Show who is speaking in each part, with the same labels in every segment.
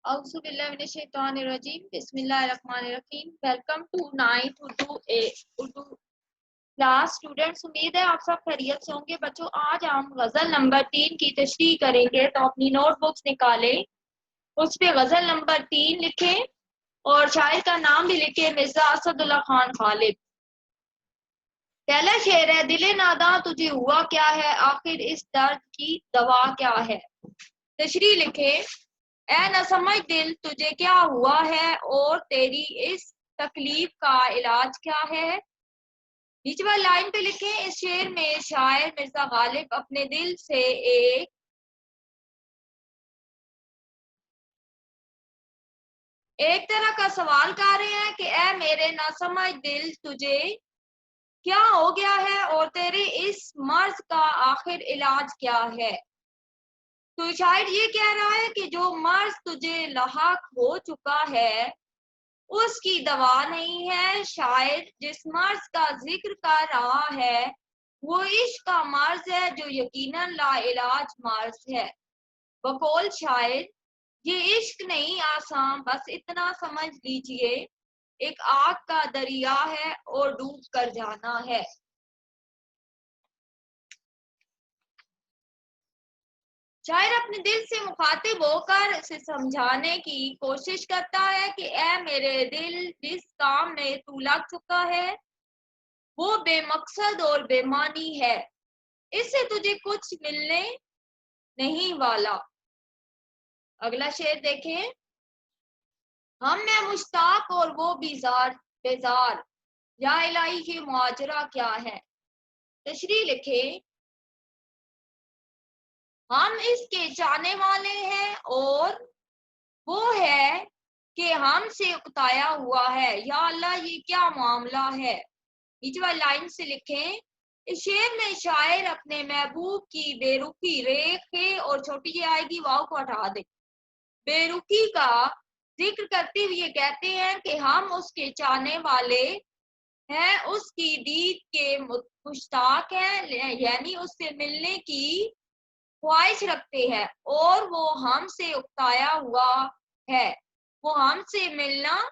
Speaker 1: बिस्मिल्लाहिर्रहमानिर्रहीम। Welcome to 9th Urdu class students. उम्मीद है आप सब खैरियत से होंगे। बच्चों, आज हम गजल नंबर 3 की तशरीह करेंगे, तो अपनी नोटबुक्स निकालें, उस पे गजल नंबर 3 लिखें और शायर का नाम भी लिखे, मिर्जा असदुल्ला खान खालिद। पहला शेर है, दिले नादा तुझे हुआ क्या है, आखिर इस दर्द की दवा क्या है। तशरीह लिखे, ऐ न समझ दिल तुझे क्या हुआ है और तेरी इस तकलीफ का इलाज क्या है। बीच वाली लाइन पे लिखे, इस शेर में शायर मिर्जा गालिब अपने दिल से एक तरह का सवाल कर रहे हैं कि ऐ मेरे ना समझ दिल तुझे क्या हो गया है और तेरे इस मर्ज का आखिर इलाज क्या है। तो शायर ये कह रहा है कि जो मर्ज तुझे लाहक हो चुका है उसकी दवा नहीं है। शायर जिस मर्ज का जिक्र कर रहा है वो इश्क का मर्ज है, जो यकीनन लाइलाज मर्ज है। बकौल शायर, ये इश्क नहीं आसान, बस इतना समझ लीजिए, एक आग का दरिया है और डूब कर जाना है। शायर अपने दिल से मुखातिब होकर इसे समझाने की कोशिश करता है कि ऐ मेरे दिल, जिस काम में तू लग चुका है वो बेमकसद और बेमानी है, इससे तुझे कुछ मिलने नहीं वाला। अगला शेर देखें, हम मैं मुश्ताक और वो बेजार, या इलाही ये मुआजरा क्या है। तशरीह लिखे, हम इसके चाहने वाले हैं और वो है कि हमसे उकताया हुआ है, या अल्लाह ये क्या मामला है। बीच वाली लाइन से लिखें, इस शेर में शायर अपने महबूब की बेरुखी, रेखे और छोटी जी आएगी वाव को हटा दे, बेरुखी का जिक्र करते हुए कहते हैं कि हम उसके चाहने वाले हैं, उसकी दीद के मुश्ताक हैं, यानी उससे मिलने की ख्वाहिश रखते हैं, और वो हमसे उकताया हुआ है, वो हमसे मिलना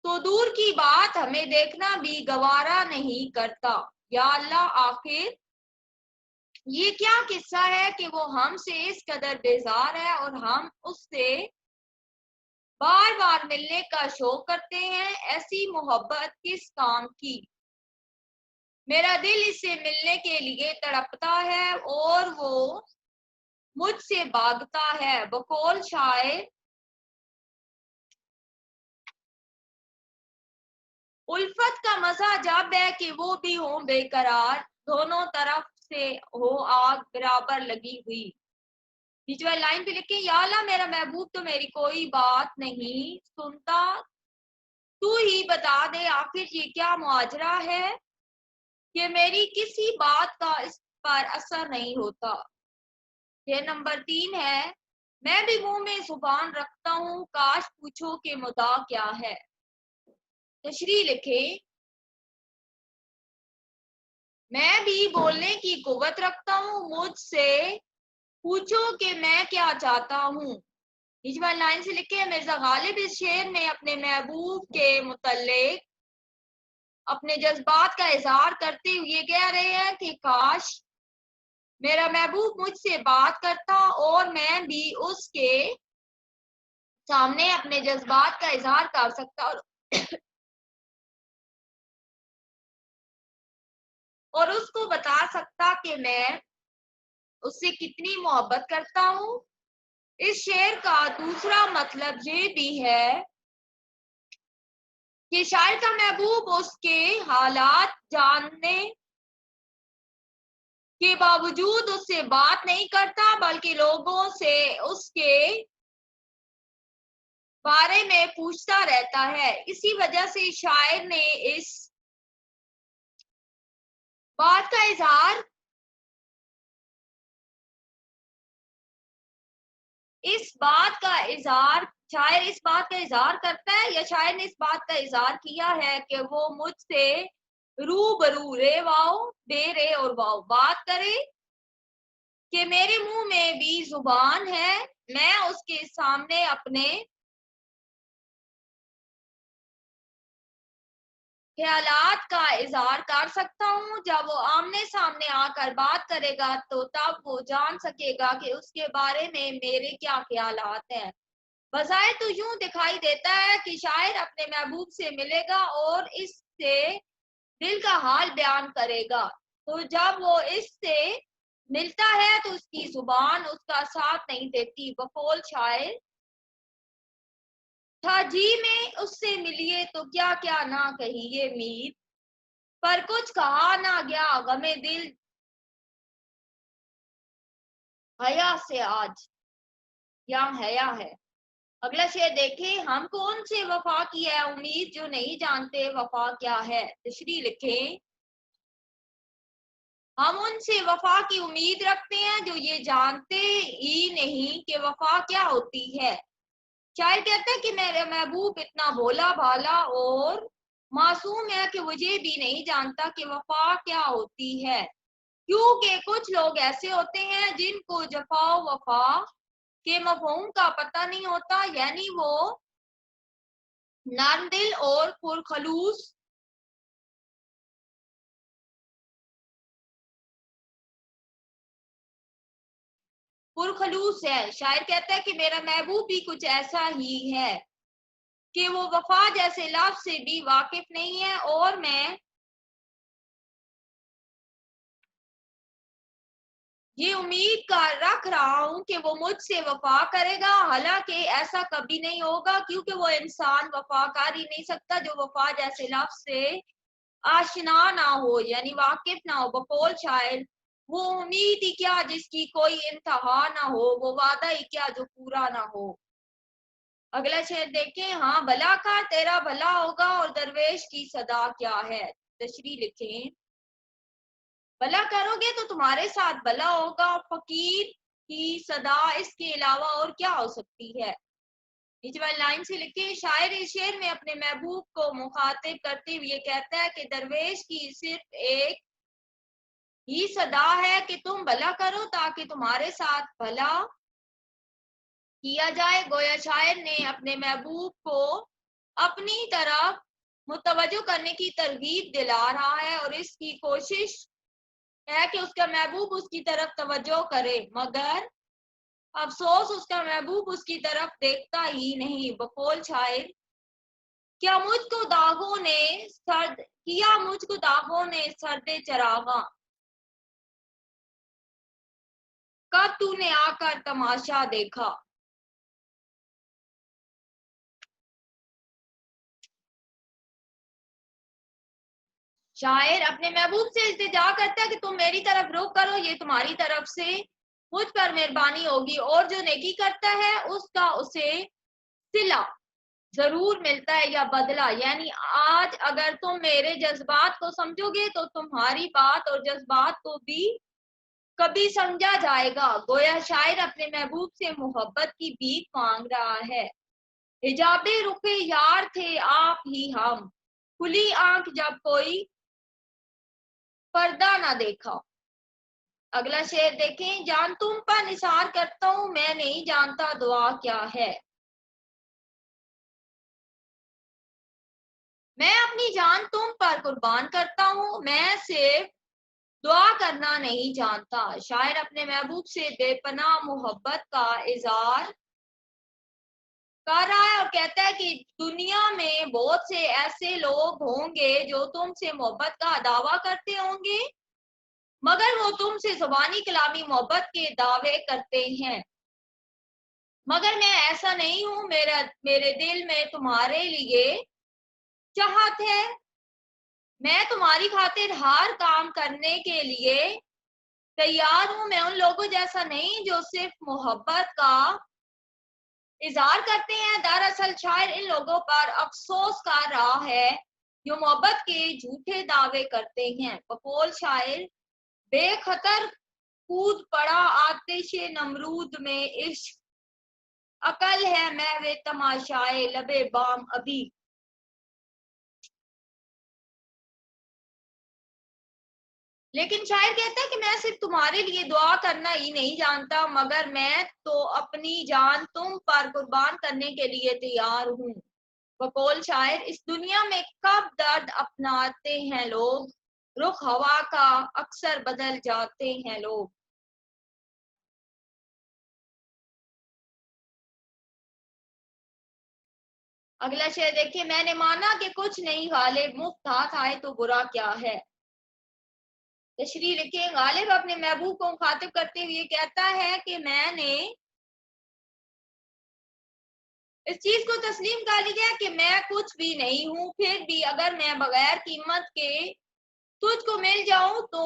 Speaker 1: तो दूर की बात हमें देखना भी गवारा नहीं करता। या अल्लाह, आखिर ये क्या किस्सा है कि वो हमसे इस कदर बेजार है और हम उससे बार बार मिलने का शौक करते हैं। ऐसी मोहब्बत किस काम की, मेरा दिल इससे मिलने के लिए तड़पता है और वो मुझसे भागता है। बकौल शायर, उल्फत का मजा जब है कि वो भी हो बेकरार, दोनों तरफ से हो आग बराबर लगी हुई। बीच वाली लाइन पे लिखे, या अल्लाह मेरा महबूब तो मेरी कोई बात नहीं सुनता, तू ही बता दे आखिर ये क्या मुआजरा है कि मेरी किसी बात का इस पर असर नहीं होता। ये नंबर 3 है, मैं भी मुंह में जुबान रखता हूँ, काश पूछो कि मुद्दा क्या है। तशरीह लिखे, मैं भी बोलने की कुव्वत रखता हूँ, मुझसे पूछो कि मैं क्या चाहता हूँ। बीच वाली लाइन से लिखे, मिर्जा गालिब इस शेर में अपने महबूब के मुतल्लिक अपने जज्बात का इजहार करते हुए कह रहे हैं कि काश मेरा महबूब मुझसे बात करता और मैं भी उसके सामने अपने जज्बात का इजहार कर सकता और उसको बता सकता कि मैं उससे कितनी मोहब्बत करता हूँ। इस शेर का दूसरा मतलब ये भी है कि शायर का महबूब उसके हालात जानने के बावजूद उससे बात नहीं करता, बल्कि लोगों से उसके बारे में पूछता रहता है। इसी वजह से शायर ने बात का इजहार इस बात का इजहार शायर इस बात का इजहार करता है, या शायर ने इस बात का इजहार किया है कि वो मुझसे रूबरू, रे वाओ बे रे और वाओ, बात करे कि मेरे मुंह में भी जुबान है मैं उसके सामने अपने ख्यालात का इजहार कर सकता हूँ। जब वो आमने सामने आकर बात करेगा तो तब वो जान सकेगा कि उसके बारे में मेरे क्या ख्यालात हैं। बजाय तो यूं दिखाई देता है कि शायर अपने महबूब से मिलेगा और इससे दिल का हाल बयान करेगा। तो जब वो इससे मिलता है तो उसकी जुबान उसका साथ नहीं देती। बकौल शायर था जी में उससे मिलिए तो क्या क्या ना कहिए मीर, पर कुछ कहा ना गया गमे दिल हया से आज या हया है। अगला शेर देखें, हम कौन से वफा की है उम्मीद जो नहीं जानते वफा क्या है। तशरीह लिखें, हम उनसे वफा की उम्मीद रखते हैं जो ये जानते ही नहीं कि वफा क्या होती है। शायर कहता है कि मेरा महबूब इतना भोला भाला और मासूम है कि मुझे भी नहीं जानता कि वफा क्या होती है। क्योंकि कुछ लोग ऐसे होते हैं जिनको जफा वफा के मफहूम का पता नहीं होता, यानी वो नर्म दिल और पुरखलूस है। शायर कहता है कि मेरा महबूब भी कुछ ऐसा ही है कि वो वफा जैसे लफ्ज से भी वाकिफ नहीं है, और मैं ये उम्मीद कर रख रहा हूं कि वो मुझसे वफा करेगा। हालांकि ऐसा कभी नहीं होगा, क्योंकि वो इंसान वफा कर ही नहीं सकता जो वफा जैसे लफ्ज से आशना ना हो, यानी वाकिफ ना हो। बकौल शायर, वो उम्मीद ही क्या जिसकी कोई इंतहा ना हो, वो वादा ही क्या जो पूरा ना हो। अगला शेर देखें, हाँ भला का तेरा भला होगा और दरवेश की सदा क्या है। तशरीह लिखें, भला करोगे तो तुम्हारे साथ भला होगा और फकीर की सदा इसके अलावा और क्या हो सकती है। नीचे वाली लाइन से लिखे, शायर इस शेर में अपने महबूब को मुखातिब करते हुए कहता है कि दरवेश की सिर्फ एक ही सदा है कि तुम भला करो ताकि तुम्हारे साथ भला किया जाए। गोया शायर ने अपने महबूब को अपनी तरफ मुतवज्जो करने की तरगीब दिला रहा है और इसकी कोशिश है कि उसका महबूब उसकी तरफ तवज्जो करे, मगर अफसोस उसका महबूब उसकी तरफ देखता ही नहीं। बकौल शायर, क्या मुझको दागों ने सर्द किया, मुझको दागों ने सर्दे चरागा, कब तूने आकर तमाशा देखा। शायर अपने महबूब से इल्तिजा करता है कि तुम मेरी तरफ रुख करो, ये तुम्हारी तरफ से मुझ पर मेहरबानी होगी, और जो नेकी करता है उसका उसे सिला जरूर मिलता है या बदला। यानी आज अगर तुम मेरे जज्बात को समझोगे तो तुम्हारी बात और जज्बात को भी कभी समझा जाएगा। गोया शायर अपने महबूब से मोहब्बत की भीख मांग रहा है। हिजाबे रुखे यार थे आप ही हम, खुली आंख जब कोई पर्दा ना देखा। अगला शेर देखें, जान तुम पर निसार करता हूं मैं नहीं जानता दुआ क्या है। मैं अपनी जान तुम पर कुर्बान करता हूं, मैं सिर्फ दुआ करना नहीं जानता। शायर अपने महबूब से बेपनाह मोहब्बत का इजहार कर रहा है और कहता है कि दुनिया में बहुत से ऐसे लोग होंगे जो तुमसे मोहब्बत का दावा करते होंगे, मगर वो तुमसे जुबानी कलामी मोहब्बत के दावे करते हैं, मगर मैं ऐसा नहीं हूं। मेरे दिल में तुम्हारे लिए चाहत है, मैं तुम्हारी खातिर हर काम करने के लिए तैयार हूं। मैं उन लोगों जैसा नहीं जो सिर्फ मोहब्बत का इजहार करते हैं। दरअसल शायर इन लोगों पर अफसोस कर रहा है जो मोहब्बत के झूठे दावे करते हैं। बकौल शायर, बेखतर कूद पड़ा आतिश नमरूद में इश्क, अकल है मैं वे तमाशाए लबे बाम अभी। लेकिन शायर कहता है कि मैं सिर्फ तुम्हारे लिए दुआ करना ही नहीं जानता, मगर मैं तो अपनी जान तुम पर कुर्बान करने के लिए तैयार हूँ। बकौल शायर, इस दुनिया में कब दर्द अपनाते हैं लोग, रुख हवा का अक्सर बदल जाते हैं लोग। अगला शेर देखिए, मैंने माना कि कुछ नहीं गालिब, मुफ्त हाथ आए तो बुरा क्या है। तशरीह लिखे, गालिब अपने महबूब को मुखातिब करते हुए कहता है कि मैंने इस चीज को तस्लीम कर लिया कि मैं कुछ भी नहीं हूं, फिर भी अगर मैं बगैर कीमत के तुझको मिल जाऊं तो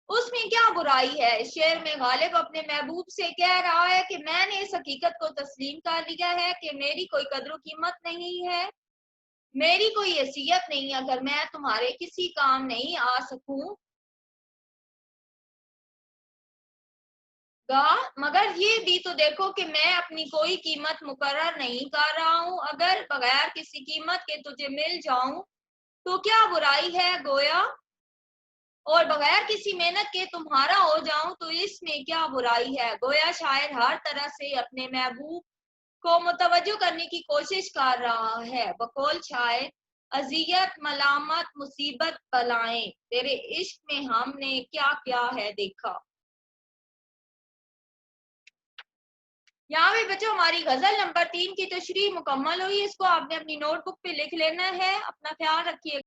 Speaker 1: उसमें क्या बुराई है। इस शेर में गालिब अपने महबूब से कह रहा है कि मैंने इस हकीकत को तस्लीम कर लिया है कि मेरी कोई कदर कीमत नहीं है, मेरी कोई हैसियत नहीं, अगर मैं तुम्हारे किसी काम नहीं आ सकूं मगर ये भी तो देखो कि मैं अपनी कोई कीमत मुकर्रर नहीं कर रहा हूं, अगर बगैर किसी कीमत के तुझे मिल जाऊं तो क्या बुराई है गोया, और बगैर किसी मेहनत के तुम्हारा हो जाऊं तो इसमें क्या बुराई है। गोया शायर हर तरह से अपने महबूब को मुतवज्जो करने की कोशिश कर रहा है। बकौल शायर, अजियत मलामत मुसीबत बलाएं तेरे इश्क में हमने क्या क्या है देखा। यहाँ पे बच्चों हमारी गजल नंबर 3 की तशरीह मुकम्मल हुई। इसको आपने अपनी नोटबुक पे लिख लेना है। अपना ख्याल रखिए।